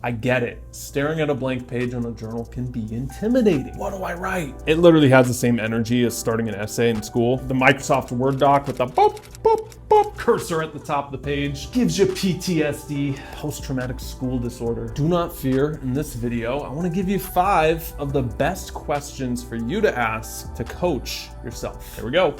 I get it. Staring at a blank page on a journal can be intimidating. What do I write? It literally has the same energy as starting an essay in school. The Microsoft Word doc with the boop, boop, boop cursor at the top of the page gives you PTSD, post-traumatic school disorder. Do not fear. In this video, I want to give you 5 of the best questions for you to ask to coach yourself. Here we go.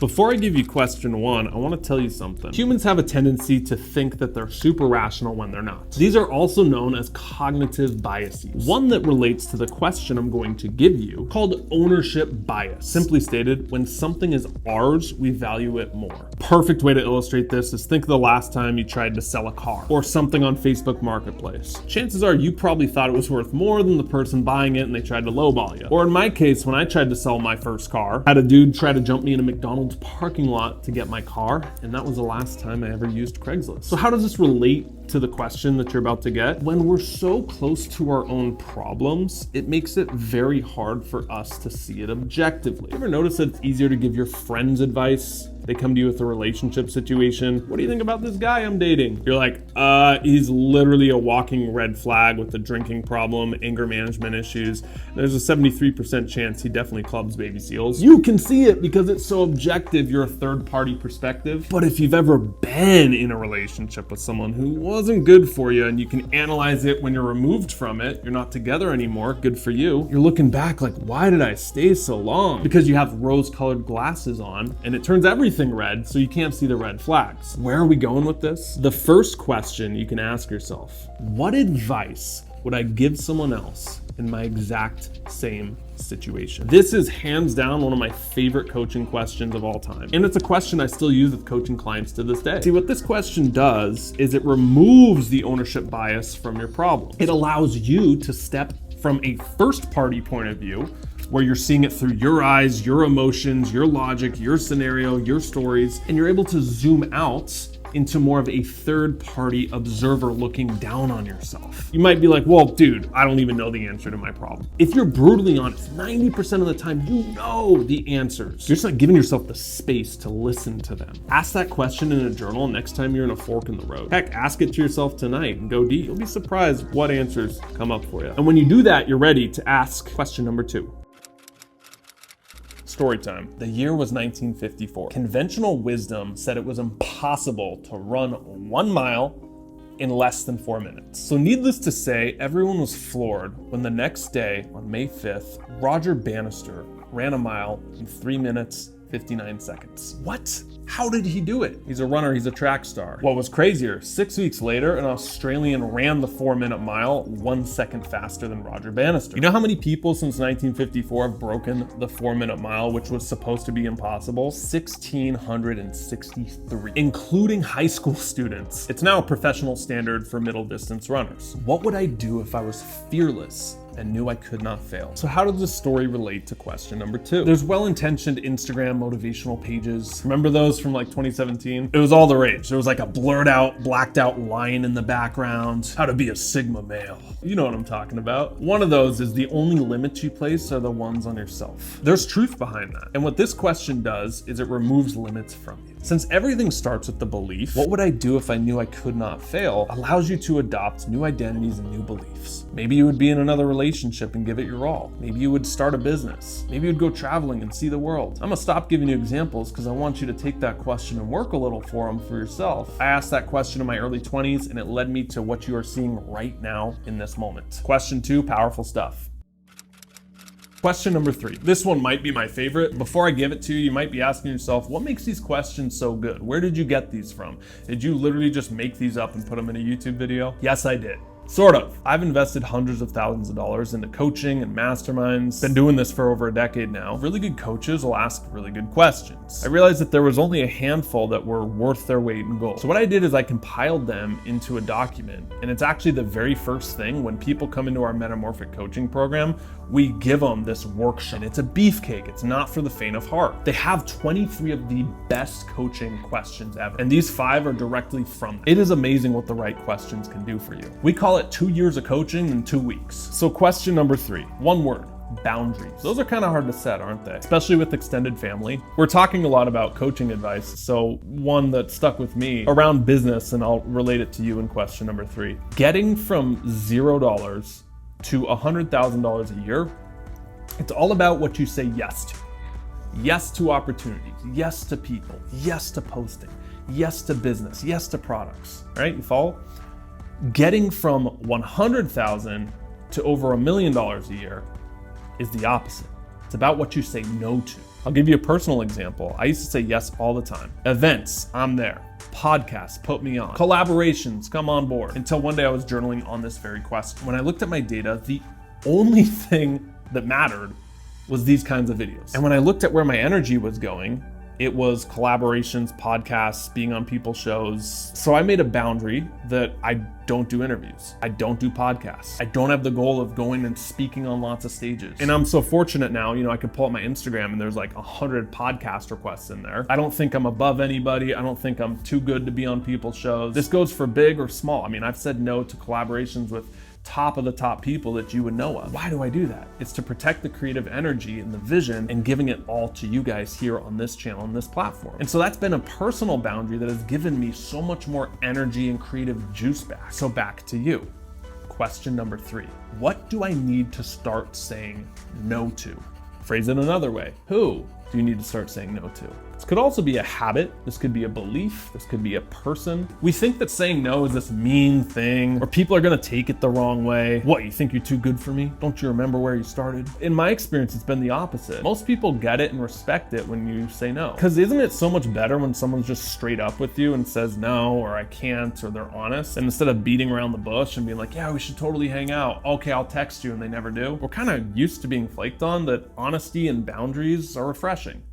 Before I give you question 1, I want to tell you something. Humans have a tendency to think that they're super rational when they're not. These are also known as cognitive biases. One that relates to the question I'm going to give you, called ownership bias. Simply stated, when something is ours, we value it more. Perfect way to illustrate this is think of the last time you tried to sell a car or something on Facebook Marketplace. Chances are you probably thought it was worth more than the person buying it and they tried to lowball you. Or in my case, when I tried to sell my first car, I had a dude try to jump me in a McDonald's parking lot to get my car, and that was the last time I ever used Craigslist. So how does this relate to the question that you're about to get? When we're so close to our own problems, it makes it very hard for us to see it objectively. You ever notice that it's easier to give your friends advice? They come to you with a relationship situation. What do you think about this guy I'm dating? You're like, he's literally a walking red flag with a drinking problem, anger management issues. There's a 73% chance he definitely clubs baby seals. You can see it because it's so objective, you're a third-party perspective. But if you've ever been in a relationship with someone who wasn't good for you and you can analyze it when you're removed from it, you're not together anymore, good for you. You're looking back like, why did I stay so long? Because you have rose-colored glasses on and it turns everything red, so you can't see the red flags. Where are we going with this? The first question you can ask yourself, what advice would I give someone else in my exact same situation? This is hands down one of my favorite coaching questions of all time. And it's a question I still use with coaching clients to this day. See, what this question does is it removes the ownership bias from your problem. It allows you to step from a first party point of view, where you're seeing it through your eyes, your emotions, your logic, your scenario, your stories, and you're able to zoom out into more of a third-party observer looking down on yourself. You might be like, well, dude, I don't even know the answer to my problem. If you're brutally honest, 90% of the time, you know the answers. You're just not giving yourself the space to listen to them. Ask that question in a journal next time you're in a fork in the road. Heck, ask it to yourself tonight and go deep. You'll be surprised what answers come up for you. And when you do that, you're ready to ask question number 2. Story time. The year was 1954. Conventional wisdom said it was impossible to run 1 mile in less than 4 minutes. So needless to say, everyone was floored when the next day, on May 5th, Roger Bannister ran a mile in 3 minutes, 59 seconds. What? How did he do it? He's a runner, he's a track star. What was crazier, 6 weeks later, an Australian ran the 4-minute mile 1 second faster than Roger Bannister. You know how many people since 1954 have broken the 4-minute mile, which was supposed to be impossible? 1,663, including high school students. It's now a professional standard for middle distance runners. What would I do if I was fearless and knew I could not fail? So how does this story relate to question number 2? There's well-intentioned Instagram motivational pages. Remember those from like 2017? It was all the rage. There was like a blurred out, blacked out line in the background. How to be a Sigma male. You know what I'm talking about. One of those is the only limits you place are the ones on yourself. There's truth behind that. And what this question does is it removes limits from you. Since everything starts with the belief, what would I do if I knew I could not fail, allows you to adopt new identities and new beliefs. Maybe you would be in another relationship and give it your all. Maybe you would start a business. Maybe you'd go traveling and see the world. I'm gonna stop giving you examples because I want you to take that question and work a little for them for yourself. I asked that question in my early 20s and it led me to what you are seeing right now in this moment. Question 2, powerful stuff. Question number 3. This one might be my favorite. Before I give it to you, you might be asking yourself, what makes these questions so good? Where did you get these from? Did you literally just make these up and put them in a YouTube video? Yes, I did. Sort of. I've invested hundreds of thousands of dollars into coaching and masterminds. Been doing this for over a decade now. Really good coaches will ask really good questions. I realized that there was only a handful that were worth their weight in gold. So what I did is I compiled them into a document, and it's actually the very first thing when people come into our metamorphic coaching program, we give them this workshop. It's a beefcake. It's not for the faint of heart. They have 23 of the best coaching questions ever, and these 5 are directly from them. It is amazing what the right questions can do for you. We call it 2 years of coaching in 2 weeks. So question number 3, one word, boundaries. Those are kind of hard to set, aren't they? Especially with extended family. We're talking a lot about coaching advice, so one that stuck with me around business, and I'll relate it to you in question number 3. Getting from $0 to $100,000 a year, it's all about what you say yes to. Yes to opportunities, yes to people, yes to posting, yes to business, yes to products, right? You follow? Getting from 100,000 to over $1 million a year is the opposite. It's about what you say no to. I'll give you a personal example. I used to say yes all the time. Events, I'm there. Podcasts, put me on. Collaborations, come on board. Until one day I was journaling on this very question. When I looked at my data, the only thing that mattered was these kinds of videos. And when I looked at where my energy was going, it was collaborations, podcasts, being on people's shows. So I made a boundary that I don't do interviews. I don't do podcasts. I don't have the goal of going and speaking on lots of stages. And I'm so fortunate now, I can pull up my Instagram and there's like 100 podcast requests in there. I don't think I'm above anybody. I don't think I'm too good to be on people's shows. This goes for big or small. I've said no to collaborations with top of the top people that you would know of. Why do I do that? It's to protect the creative energy and the vision and giving it all to you guys here on this channel and this platform. And so that's been a personal boundary that has given me so much more energy and creative juice back. So back to you. Question number 3. What do I need to start saying no to? Phrase it another way. Who do you need to start saying no to? This could also be a habit. This could be a belief. This could be a person. We think that saying no is this mean thing, or people are gonna take it the wrong way. What, you think you're too good for me? Don't you remember where you started? In my experience, it's been the opposite. Most people get it and respect it when you say no. Because isn't it so much better when someone's just straight up with you and says no, or I can't, or they're honest, and instead of beating around the bush and being like, yeah, we should totally hang out. Okay, I'll text you, and they never do. We're kind of used to being flaked on that honesty and boundaries are refreshing.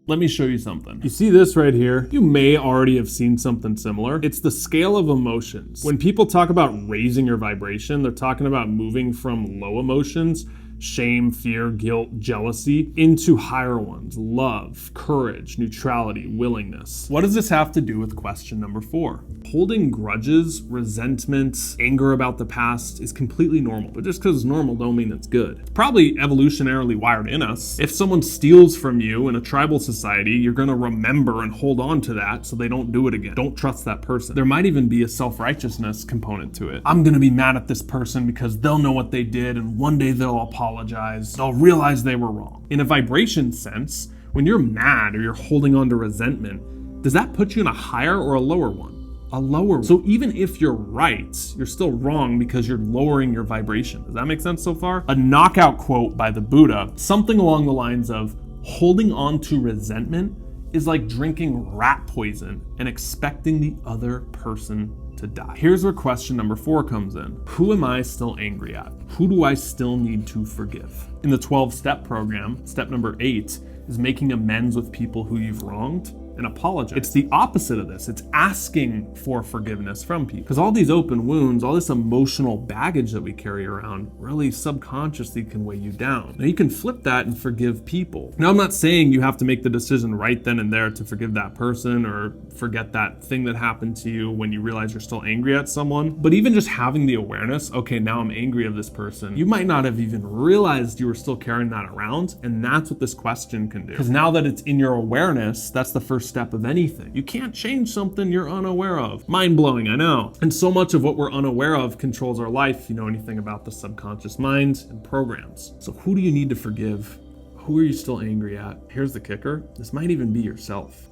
Let me show you something. You see this right here? You may already have seen something similar. It's the scale of emotions. When people talk about raising your vibration, they're talking about moving from low emotions, shame, fear, guilt, jealousy, into higher ones: love, courage, neutrality, willingness. What does this have to do with question number 4? Holding grudges, resentment, anger about the past is completely normal, but just because it's normal don't mean it's good. It's probably evolutionarily wired in us. If someone steals from you in a tribal society, you're gonna remember and hold on to that so they don't do it again. Don't trust that person. There might even be a self-righteousness component to it. I'm gonna be mad at this person because they'll know what they did and one day they'll apologize. They'll realize they were wrong. In a vibration sense, when you're mad or you're holding on to resentment, does that put you in a higher or a lower one? A lower. So even if you're right, you're still wrong because you're lowering your vibration. Does that make sense so far? A knockout quote by the Buddha, something along the lines of, holding on to resentment is like drinking rat poison and expecting the other person to die. Here's where question number 4 comes in. Who am I still angry at? Who do I still need to forgive? In the 12-step program, step number 8 is making amends with people who you've wronged and apologize. It's the opposite of this. It's asking for forgiveness from people. Because all these open wounds, all this emotional baggage that we carry around really subconsciously can weigh you down. Now you can flip that and forgive people. Now I'm not saying you have to make the decision right then and there to forgive that person or forget that thing that happened to you when you realize you're still angry at someone. But even just having the awareness, okay, now I'm angry at this person, you might not have even realized you were still carrying that around. And that's what this question can do. Because now that it's in your awareness, that's the first step of anything. You can't change something you're unaware of. Mind-blowing, I know. And so much of what we're unaware of controls our life, if you know anything about the subconscious mind and programs. So who do you need to forgive? Who are you still angry at? Here's the kicker. This might even be yourself.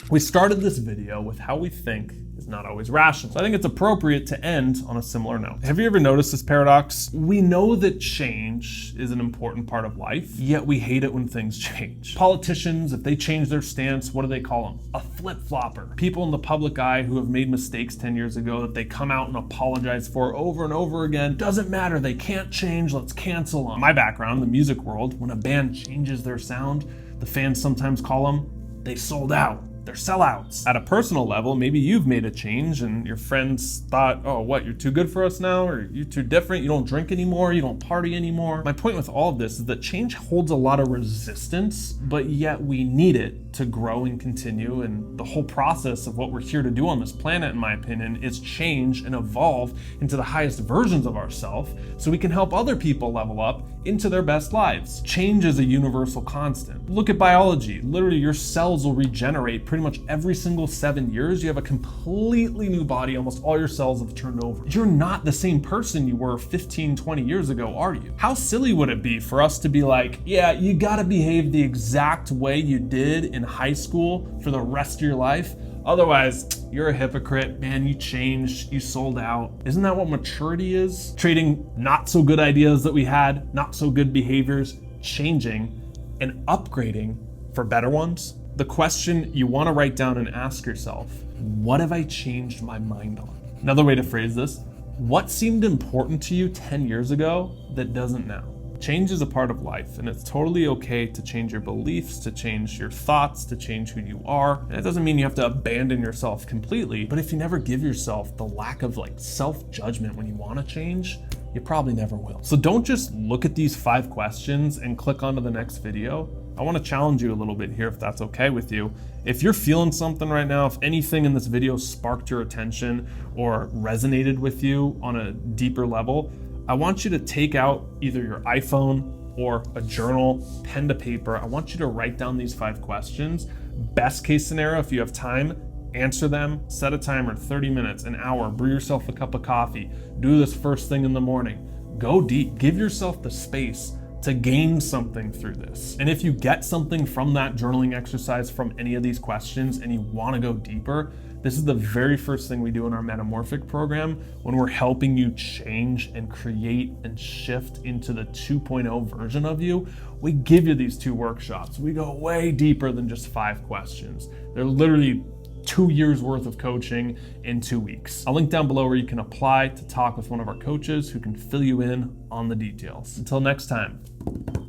We started this video with how we think is not always rational. So I think it's appropriate to end on a similar note. Have you ever noticed this paradox? We know that change is an important part of life, yet we hate it when things change. Politicians, if they change their stance, what do they call them? A flip-flopper. People in the public eye who have made mistakes 10 years ago that they come out and apologize for over and over again. Doesn't matter, they can't change, let's cancel them. My background, the music world, when a band changes their sound, the fans sometimes call them, they sold out. They're sellouts. At a personal level, maybe you've made a change and your friends thought, oh, what, you're too good for us now? Or you're too different, you don't drink anymore, you don't party anymore. My point with all of this is that change holds a lot of resistance, but yet we need it to grow and continue. And the whole process of what we're here to do on this planet, in my opinion, is change and evolve into the highest versions of ourselves so we can help other people level up into their best lives. Change is a universal constant. Look at biology. Literally, your cells will regenerate pretty much every single 7 years. You have a completely new body. Almost all your cells have turned over. You're not the same person you were 15, 20 years ago, are you? How silly would it be for us to be like, yeah, you gotta behave the exact way you did in high school for the rest of your life? Otherwise, you're a hypocrite, man, you changed, you sold out. Isn't that what maturity is? Trading not so good ideas that we had, not so good behaviors, changing and upgrading for better ones? The question you want to write down and ask yourself, what have I changed my mind on? Another way to phrase this, what seemed important to you 10 years ago that doesn't now? Change is a part of life, and it's totally okay to change your beliefs, to change your thoughts, to change who you are. And it doesn't mean you have to abandon yourself completely, but if you never give yourself the lack of self-judgment when you want to change, you probably never will. So don't just look at these 5 questions and click onto the next video. I want to challenge you a little bit here, if that's okay with you. If you're feeling something right now, if anything in this video sparked your attention or resonated with you on a deeper level, I want you to take out either your iPhone or a journal, pen to paper. I want you to write down these 5 questions. Best case scenario, if you have time, answer them, set a timer, 30 minutes, an hour, brew yourself a cup of coffee, do this first thing in the morning. Go deep, give yourself the space to gain something through this. And if you get something from that journaling exercise, from any of these questions, and you wanna go deeper, this is the very first thing we do in our Metamorphic program when we're helping you change and create and shift into the 2.0 version of you. We give you these 2 workshops. We go way deeper than just 5 questions. They're literally 2 years worth of coaching in 2 weeks. I'll link down below where you can apply to talk with one of our coaches who can fill you in on the details. Until next time,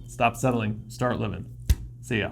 stop settling, start living. See ya.